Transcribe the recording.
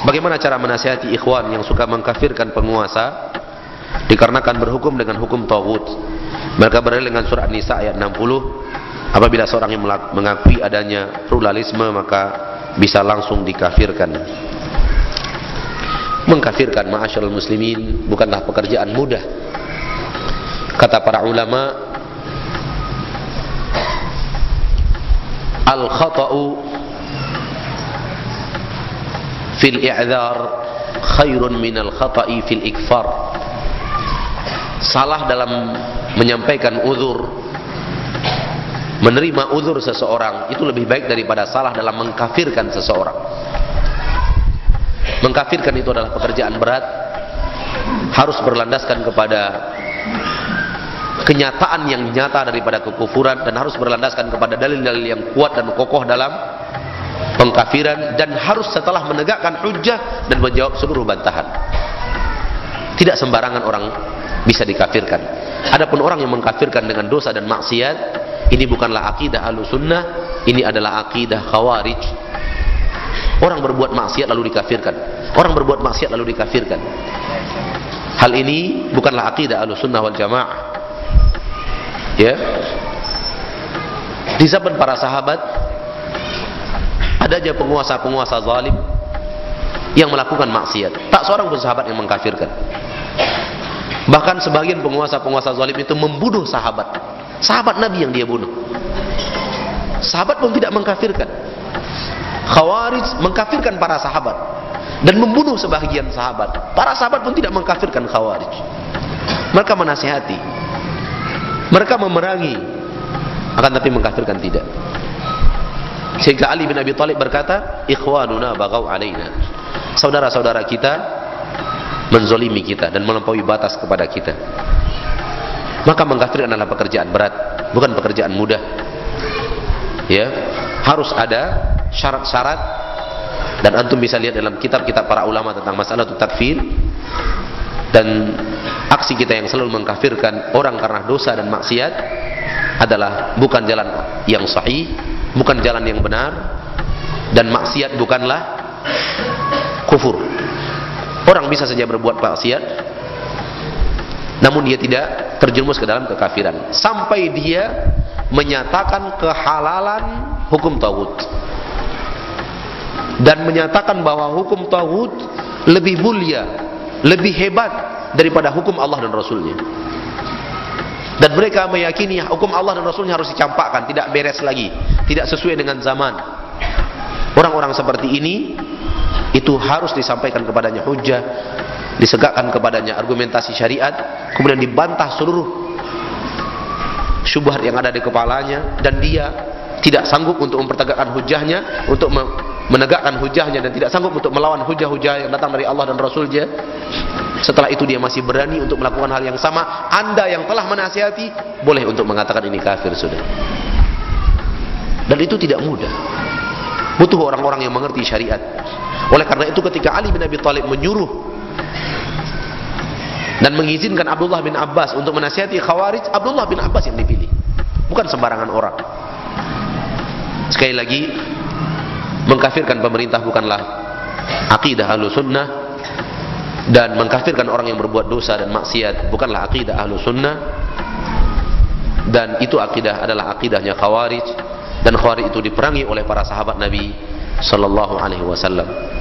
Bagaimana cara menasihati ikhwan yang suka mengkafirkan penguasa dikarenakan berhukum dengan hukum taghut? Mereka berdalil dengan surah An-Nisa ayat 60, apabila seorang yang mengakui adanya pluralisme maka bisa langsung dikafirkan. Mengkafirkan ma'asyiral muslimin bukanlah pekerjaan mudah. Kata para ulama, al-khata'u fil i'dzar khairun minal khata'i fil ikfar. Salah dalam menyampaikan uzur, menerima uzur seseorang itu lebih baik daripada salah dalam mengkafirkan seseorang. Mengkafirkan itu adalah pekerjaan berat, harus berlandaskan kepada kenyataan yang nyata daripada kekufuran, dan harus berlandaskan kepada dalil-dalil yang kuat dan kokoh dalam pengkafiran, dan harus setelah menegakkan hujjah dan menjawab seluruh bantahan. Tidak sembarangan orang bisa dikafirkan. Adapun orang yang mengkafirkan dengan dosa dan maksiat, ini bukanlah akidah Ahlussunnah, ini adalah akidah Khawarij. Orang berbuat maksiat lalu dikafirkan. Orang berbuat maksiat lalu dikafirkan. Hal ini bukanlah akidah Ahlussunnah wal Jamaah. Ya. Di zaman para sahabat ada aja penguasa-penguasa zalim yang melakukan maksiat. Tak seorang pun sahabat yang mengkafirkan. Bahkan sebagian penguasa-penguasa zalim itu membunuh sahabat. Sahabat Nabi yang dia bunuh. Sahabat pun tidak mengkafirkan. Khawarij mengkafirkan para sahabat dan membunuh sebagian sahabat. Para sahabat pun tidak mengkafirkan Khawarij. Mereka menasihati, mereka memerangi, akan tapi mengkafirkan tidak. Sehingga Ali bin Abi Thalib berkata, ikhwanuna baghaw alaina. Saudara-saudara kita menzolimi kita dan melampaui batas kepada kita. Maka mengkafirkan adalah pekerjaan berat, bukan pekerjaan mudah. Ya, harus ada syarat-syarat, dan antum bisa lihat dalam kitab-kitab para ulama tentang masalah takfir. Dan aksi kita yang selalu mengkafirkan orang karena dosa dan maksiat adalah bukan jalan yang sahih, bukan jalan yang benar, dan maksiat bukanlah kufur. Orang bisa saja berbuat maksiat namun dia tidak terjerumus ke dalam kekafiran sampai dia menyatakan kehalalan hukum taghut dan menyatakan bahwa hukum taghut lebih mulia, lebih hebat daripada hukum Allah dan Rasulnya. Dan mereka meyakini hukum Allah dan Rasulnya harus dicampakkan, tidak beres lagi, tidak sesuai dengan zaman. Orang-orang seperti ini itu harus disampaikan kepadanya hujjah, disegakkan kepadanya argumentasi syariat, kemudian dibantah seluruh syubhat yang ada di kepalanya, dan dia tidak sanggup untuk mempertegakkan hujahnya, untuk menegakkan hujahnya, dan tidak sanggup untuk melawan hujah-hujah yang datang dari Allah dan Rasulnya. Setelah itu dia masih berani untuk melakukan hal yang sama. Anda yang telah menasihati boleh untuk mengatakan ini kafir sudah. Dan itu tidak mudah, butuh orang-orang yang mengerti syariat. Oleh karena itu ketika Ali bin Abi Thalib menyuruh dan mengizinkan Abdullah bin Abbas untuk menasihati Khawarij, Abdullah bin Abbas yang dipilih, bukan sembarangan orang. Sekali lagi, mengkafirkan pemerintah bukanlah akidah Ahlussunnah, dan mengkafirkan orang yang berbuat dosa dan maksiat bukanlah akidah Ahlussunnah, dan itu akidah adalah akidahnya Khawarij, dan Khawarij itu diperangi oleh para sahabat Nabi sallallahu alaihi wasallam.